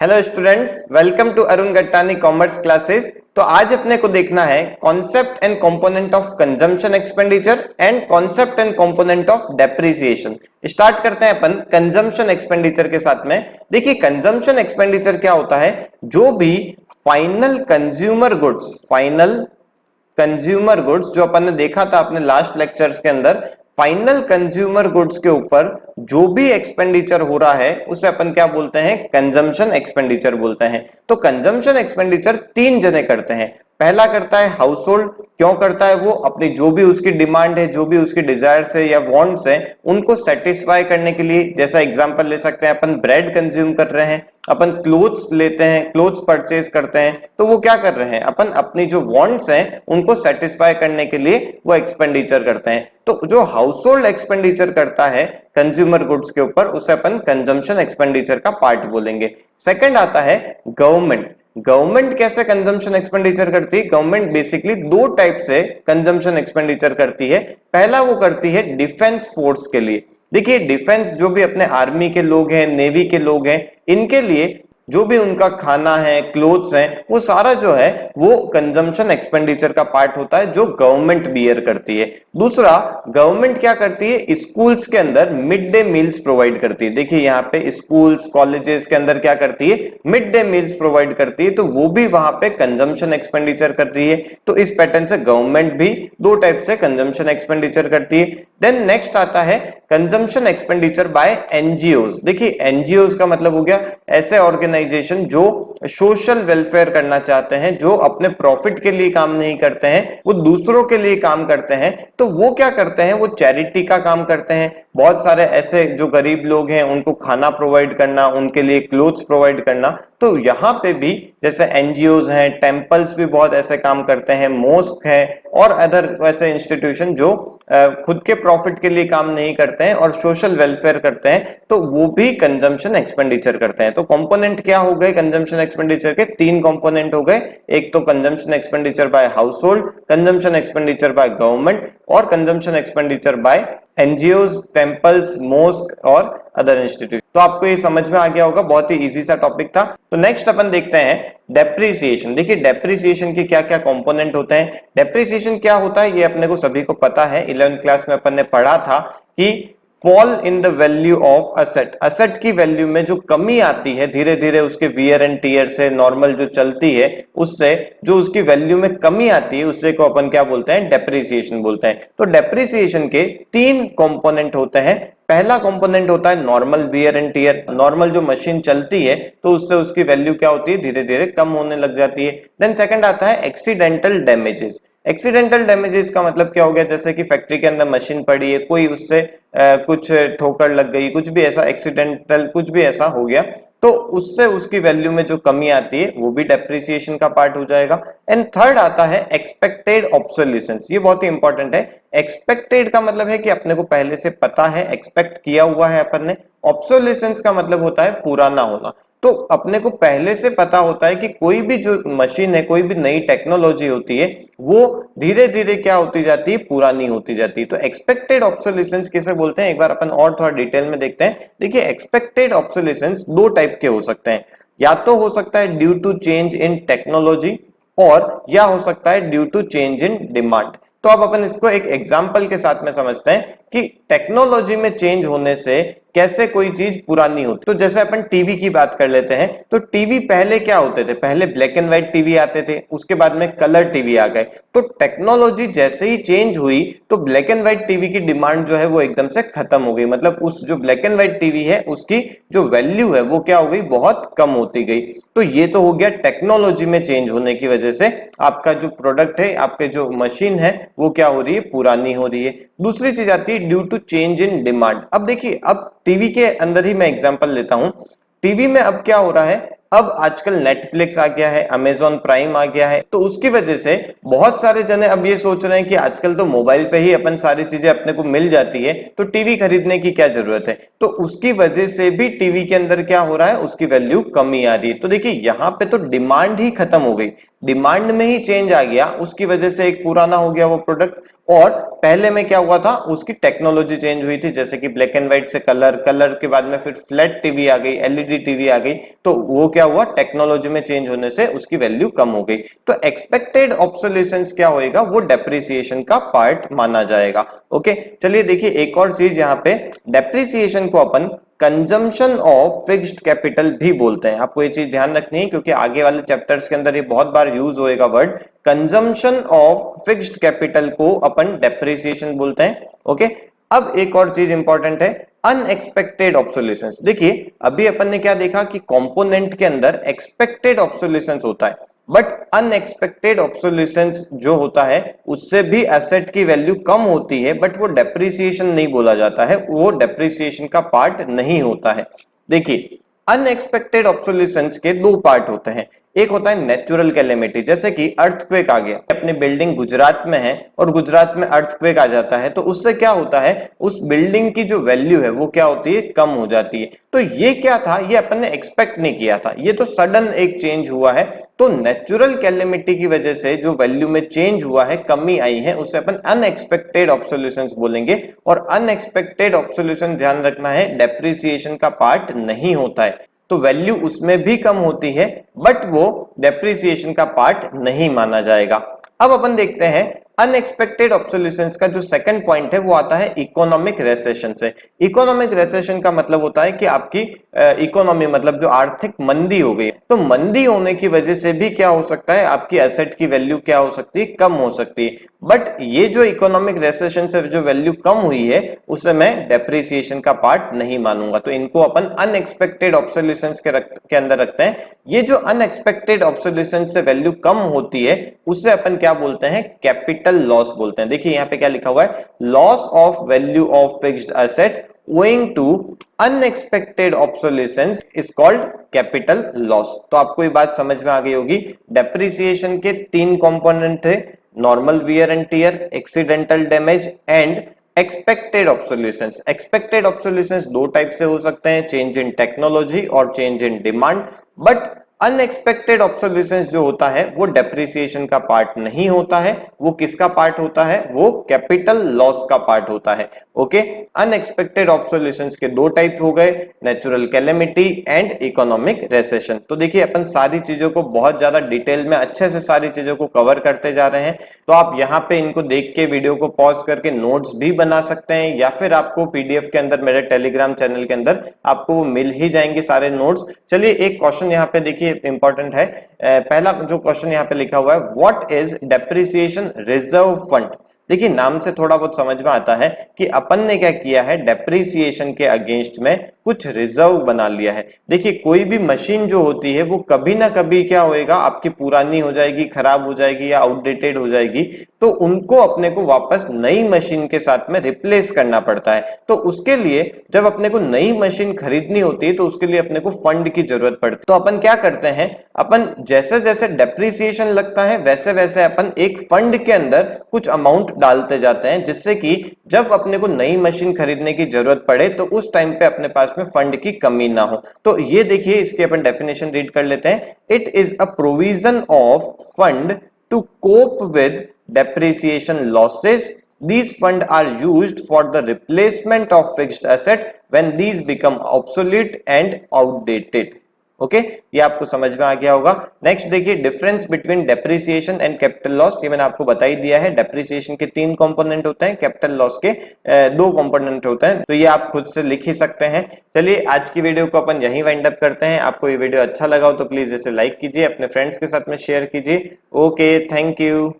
Hello students, welcome to Arun Gattani commerce classes. तो आज अपने को देखना है concept and component of consumption expenditure and concept and component of depreciation. Start करते हैं अपन कंजम्पशन एक्सपेंडिचर के साथ में। देखिए कंजम्पशन एक्सपेंडिचर क्या होता है, जो भी फाइनल कंज्यूमर गुड्स जो अपन ने देखा था अपने लास्ट लेक्चर्स के अंदर, फाइनल कंज्यूमर गुड्स के ऊपर जो भी एक्सपेंडिचर हो रहा है उसे अपन क्या बोलते हैं, कंजम्पशन एक्सपेंडिचर बोलते हैं। तो कंजम्पशन एक्सपेंडिचर तीन जने करते हैं। पहला करता है हाउस होल्ड। क्यों करता है वो? अपनी जो भी उसकी डिमांड है, जो भी उसकी डिजायर्स है या वांट्स है, उनको सेटिस्फाई करने के लिए। जैसा एग्जांपल ले सकते हैं, अपन ब्रेड कंज्यूम कर रहे हैं, अपन क्लोथ्स लेते हैं, क्लोथ्स परचेज करते हैं, तो वो क्या कर रहे हैं, अपन अपनी जो वांट्स हैं उनको सेटिस्फाई करने के लिए वो एक्सपेंडिचर करते हैं। तो जो हाउस होल्ड एक्सपेंडिचर करता है कंज्यूमर गुड्स के ऊपर, उसे अपन कंजम्पशन एक्सपेंडिचर का पार्ट बोलेंगे। सेकंड आता है गवर्नमेंट। गवर्नमेंट कैसे कंजम्पशन एक्सपेंडिचर करती है? गवर्नमेंट बेसिकली दो टाइप से कंजम्पशन एक्सपेंडिचर करती है। पहला वो करती है डिफेंस फोर्स के लिए। देखिए डिफेंस, जो भी अपने आर्मी के लोग हैं, नेवी के लोग हैं, इनके लिए जो भी उनका खाना है, क्लोथ्स हैं, वो सारा जो है वो कंजम्पशन एक्सपेंडिचर का पार्ट होता है जो गवर्नमेंट बियर करती है। दूसरा, गवर्नमेंट क्या करती है, स्कूल्स के अंदर मिड डे मील्स प्रोवाइड करती है। देखिए यहाँ पे स्कूल्स कॉलेजेस के अंदर क्या करती है, मिड डे मील्स प्रोवाइड करती है, तो वो भी वहां पे कंजम्पशन एक्सपेंडिचर कर रही है। तो इस पैटर्न से गवर्नमेंट भी दो टाइप से कंजम्पशन एक्सपेंडिचर करती है। देन नेक्स्ट आता है कंजम्पशन एक्सपेंडिचर बाय एनजीओज। देखिए एनजीओज का मतलब हो गया ऐसे ऑर्गेनाइजेशन जो सोशल वेलफेयर करना चाहते हैं, जो अपने प्रॉफिट के लिए काम नहीं करते हैं, वो दूसरों के लिए काम करते हैं। तो वो क्या करते हैं, वो चैरिटी का काम करते हैं। बहुत सारे ऐसे जो गरीब लोग हैं उनको खाना प्रोवाइड करना, उनके लिए क्लोथ्स प्रोवाइड करना। तो यहाँ पे भी जैसे एनजीओज हैं, टेम्पल्स भी बहुत ऐसे काम करते हैं, मोस्क है और अदर वैसे इंस्टीट्यूशन जो खुद के प्रॉफिट के लिए काम नहीं करते हैं और सोशल वेलफेयर करते हैं, तो वो भी कंजम्पशन एक्सपेंडिचर करते हैं। तो कंपोनेंट क्या हो गए कंजम्पशन एक्सपेंडिचर के? तीन कंपोनेंट हो गए। एक तो consumption expenditure by household, consumption expenditure by government और consumption expenditure by NGOs, temples, mosque और अदर इंस्टीट्यूट। तो आपको ये समझ में आ गया होगा, बहुत ही इजी सा टॉपिक था। तो नेक्स्ट अपन देखते हैं डेप्रिसिएशन। देखिए डेप्रिसिएशन के क्या क्या कंपोनेंट होते हैं। डेप्रिसिएशन क्या होता है ये अपने को सभी को पता है, 11th क्लास में अपन ने पढ़ा था कि fall in the value of asset. Asset की वैल्यू में जो कमी आती है धीरे धीरे उसके वियर एंड टियर से, नॉर्मल जो चलती है उससे जो उसकी वैल्यू में कमी आती है, उससे को अपन क्या बोलते हैं, डेप्रिसिएशन बोलते हैं। तो डेप्रिसिएशन के तीन कंपोनेंट होते हैं। पहला कंपोनेंट होता है normal wear and tier. Normal जो मशीन चलती है तो उससे उसकी वैल्यू क्या होती है, धीरे धीरे कम होने लग जाती है। देन सेकंड आता है एक्सीडेंटल डैमेजेस। एक्सीडेंटल डैमेजेस का मतलब क्या हो गया, जैसे कि फैक्ट्री के अंदर मशीन पड़ी है, कोई उससे कुछ ठोकर लग गई, कुछ भी ऐसा एक्सीडेंटल कुछ भी ऐसा हो गया, तो उससे उसकी वैल्यू में जो कमी आती है वो भी डेप्रिसिएशन का पार्ट हो जाएगा। एंड थर्ड आता है एक्सपेक्टेड ऑब्सोल्यूशंस। ये बहुत ही इंपॉर्टेंट है। एक्सपेक्टेड का मतलब है कि अपने को पहले से पता है, एक्सपेक्ट किया हुआ है अपन ने। ऑब्सोल्यूशंस का मतलब होता है पुराना होना। तो अपने को पहले से पता होता है कि कोई भी जो मशीन है, कोई भी नई टेक्नोलॉजी होती है, वो धीरे धीरे क्या होती जाती है, पुरानी होती जाती है। तो एक्सपेक्टेड ऑब्सोल्यूशंस किसे बोलते हैं, एक बार अपन और थोड़ा डिटेल में देखते हैं। देखिए एक्सपेक्टेड ऑब्सोल्यूशंस दो टाइप के हो सकते हैं। या तो हो सकता है due to change in technology, और या हो सकता है due to change in demand. तो अब अपन इसको एक एग्जांपल के साथ में समझते हैं कि टेक्नोलॉजी में चेंज होने से कैसे कोई चीज पुरानी होती। तो जैसे अपन टीवी की बात कर लेते हैं, तो टीवी पहले क्या होते थे, पहले ब्लैक एंड व्हाइट टीवी आते थे, उसके बाद में कलर टीवी आ गए। तो टेक्नोलॉजी जैसे ही चेंज हुई तो ब्लैक एंड व्हाइट टीवी की डिमांड जो है वो एकदम से खत्म हो गई। मतलब उस जो ब्लैक एंड व्हाइट टीवी है उसकी जो वैल्यू है वो क्या हो गई, बहुत कम होती गई। तो ये तो हो गया टेक्नोलॉजी में चेंज होने की वजह से आपका जो प्रोडक्ट है, आपके जो मशीन है, वो क्या हो रही है, पुरानी हो रही है। दूसरी चीज आती है due to change in demand. अब देखिए, अब टीवी के अंदर ही मैं एग्जांपल लेता हूं। टीवी में अब क्या हो रहा है, अब आजकल नेटफ्लिक्स आ गया है, अमेजॉन प्राइम आ गया है, तो उसकी वजह से बहुत सारे जने अब ये सोच रहे हैं कि आजकल तो मोबाइल पे ही अपन सारी चीजें अपने को मिल जाती है, तो टीवी खरीदने की क्या जरूरत है। तो उसकी वजह से भी टीवी के अंदर क्या हो रहा है, उसकी वैल्यू कमी आ रही है। तो देखिए यहाँ पे तो डिमांड ही खत्म हो गई। डिमांड में ही चेंज आ गया, उसकी वजह से एक पुराना हो गया वो प्रोडक्ट, और पहले में क्या हुआ था, उसकी टेक्नोलॉजी चेंज हुई थी, जैसे कि ब्लैक एंड व्हाइट से कलर, कलर के बाद में फिर फ्लैट टीवी आ गई, एलईडी टीवी आ गई, तो वो क्या हुआ, टेक्नोलॉजी में चेंज होने से उसकी वैल्यू कम हो गई। तो एक्सपेक्टेड ऑब्सोलेसेंस क्या होएगा, वो डेप्रिसिएशन का पार्ट माना जाएगा। ओके, चलिए देखिए एक और चीज यहाँ पे, डेप्रिसिएशन को अपन कंजम्पशन ऑफ फिक्स्ड कैपिटल भी बोलते हैं। आपको ये चीज ध्यान रखनी है क्योंकि आगे वाले चैप्टर्स के अंदर ये बहुत बार यूज होएगा word, consumption of fixed capital को अपन डेप्रिसिएशन बोलते हैं। ओके, अब एक और चीज इंपॉर्टेंट है, अनएक्सपेक्टेड ऑब्सोलेसेंस। देखिए अभी अपन ने क्या देखा कि कंपोनेंट के अंदर एक्सपेक्टेड ऑब्सोलेसेंस होता है, बट अनएक्सपेक्टेड ऑब्सोलेसेंस जो होता है उससे भी एसेट की वैल्यू कम होती है, बट वो डेप्रिसिएशन नहीं बोला जाता है, वो डेप्रिसिएशन का पार्ट नहीं होता है। देखिए अनएक्सपेक्टेड ऑब्सोलेसेंस के दो पार्ट होते हैं, एक होता है नेचुरल कैलेमिटी, जैसे कि अर्थक्वेक आ गया, अपनी बिल्डिंग गुजरात में है और गुजरात में अर्थक्वेक आ जाता है, तो उससे क्या होता है, उस बिल्डिंग की जो वैल्यू है वो क्या होती है, कम हो जाती है। तो ये क्या था, ये अपन ने एक्सपेक्ट नहीं किया था, ये तो सडन एक चेंज हुआ है। तो नेचुरल कैलेमिटी की वजह से जो वैल्यू में चेंज हुआ है, कमी आई है, उसे अपन अनएक्सपेक्टेड ऑब्सोल्यूशंस बोलेंगे। और अनएक्सपेक्टेड ऑब्सोल्यूशन ध्यान रखना है डेप्रिसिएशन का पार्ट नहीं होता है, तो वैल्यू उसमें भी कम होती है, बट वो डेप्रिसिएशन का पार्ट नहीं माना जाएगा। अब अपन देखते हैं अनएक्सपेक्टेड ऑब्सोल्यूशंस का जो सेकंड पॉइंट है वो आता है इकोनॉमिक रेसेशन से। इकोनॉमिक रेसेशन का मतलब होता है कि आपकी इकोनॉमी मतलब जो आर्थिक मंदी हो गई, तो मंदी होने की वजह से भी क्या हो सकता है, आपकी एसेट की वैल्यू क्या हो सकती है, कम हो सकती है। बट ये जो इकोनॉमिक रेसेशन से जो वैल्यू कम हुई है उसे मैं डेप्रिसिएशन का पार्ट नहीं मानूंगा, तो इनको अपन अनएक्सपेक्टेड ऑब्सोल्यूशंस के अंदर रखते हैं। ये जो अनएक्सपेक्टेड ऑब्सोल्यूशंस से वैल्यू कम होती है उसे अपन क्या बोलते हैं, कैपिटल लॉस बोलते हैं। देखिए यहां पे क्या लिखा हुआ है, loss of value of fixed asset owing to unexpected obsolescence is called capital loss। तो आपको ये बात समझ में आ गई होगी। डेप्रिसिएशन के तीन कंपोनेंट थे, normal wear and tear, accidental damage and expected obsolescence. Expected obsolescence दो टाइप से हो सकते हैं, चेंज इन टेक्नोलॉजी और change in demand. But unexpected obsolescence जो होता है वो डेप्रिसिएशन का पार्ट नहीं होता है, वो किसका पार्ट होता है, वो कैपिटल लॉस का पार्ट होता है। ओके, अनएक्सपेक्टेड ऑब्सोल्यूशंस के दो टाइप हो गए, natural calamity and economic recession. तो देखिए अपन सारी चीजों को बहुत ज्यादा डिटेल में अच्छे से सारी चीजों को कवर करते जा रहे हैं, तो आप यहाँ पे इनको देख के वीडियो को पॉज करके नोट्स भी बना सकते हैं, या फिर आपको पीडीएफ के अंदर मेरे टेलीग्राम चैनल के अंदर आपको वो मिल ही जाएंगे सारे नोट्स। चलिए एक क्वेश्चन यहाँ पे देखिए इंपॉर्टेंट है, पहला जो क्वेश्चन यहाँ पे लिखा हुआ है, what is depreciation reserve fund. देखिए नाम से थोड़ा बहुत समझ में आता है कि अपन ने क्या किया है, डेप्रिसिएशन के अगेंस्ट में कुछ रिजर्व बना लिया है। देखिए कोई भी मशीन जो होती है वो कभी ना कभी क्या होएगा, आपकी पुरानी हो जाएगी, खराब हो जाएगी या आउटडेटेड हो जाएगी, तो उनको अपने को वापस नई मशीन के साथ में रिप्लेस करना पड़ता है। तो उसके लिए जब अपने को नई मशीन खरीदनी होती है तो उसके लिए अपने को फंड की जरूरत पड़ती है। तो अपन क्या करते हैं, अपन जैसे जैसे डेप्रिसिएशन लगता है वैसे वैसे अपन एक फंड के अंदर कुछ अमाउंट डालते जाते हैं, जिससे कि जब अपने को नई मशीन खरीदने की जरूरत पड़े तो उस टाइम पे अपने पास में फंड की कमी ना हो। तो ये देखिए इसकी अपन डेफिनेशन रीड कर लेते हैं। It is a provision of fund to cope with depreciation losses. These funds are used for the replacement of fixed asset when these become obsolete and outdated। Okay, ये आपको समझ में आ गया होगा। नेक्स्ट देखिए difference between depreciation and capital loss, ये मैंने आपको बता ही दिया है। डेप्रिसिएशन के तीन कंपोनेंट होते हैं, कैपिटल लॉस के दो कंपोनेंट होते हैं, तो ये आप खुद से लिख ही सकते हैं। चलिए आज की वीडियो को अपन यहीं वाइंड अप करते हैं। आपको ये वीडियो अच्छा लगा हो तो प्लीज इसे लाइक कीजिए, अपने फ्रेंड्स के साथ में शेयर कीजिए। Okay, thank you.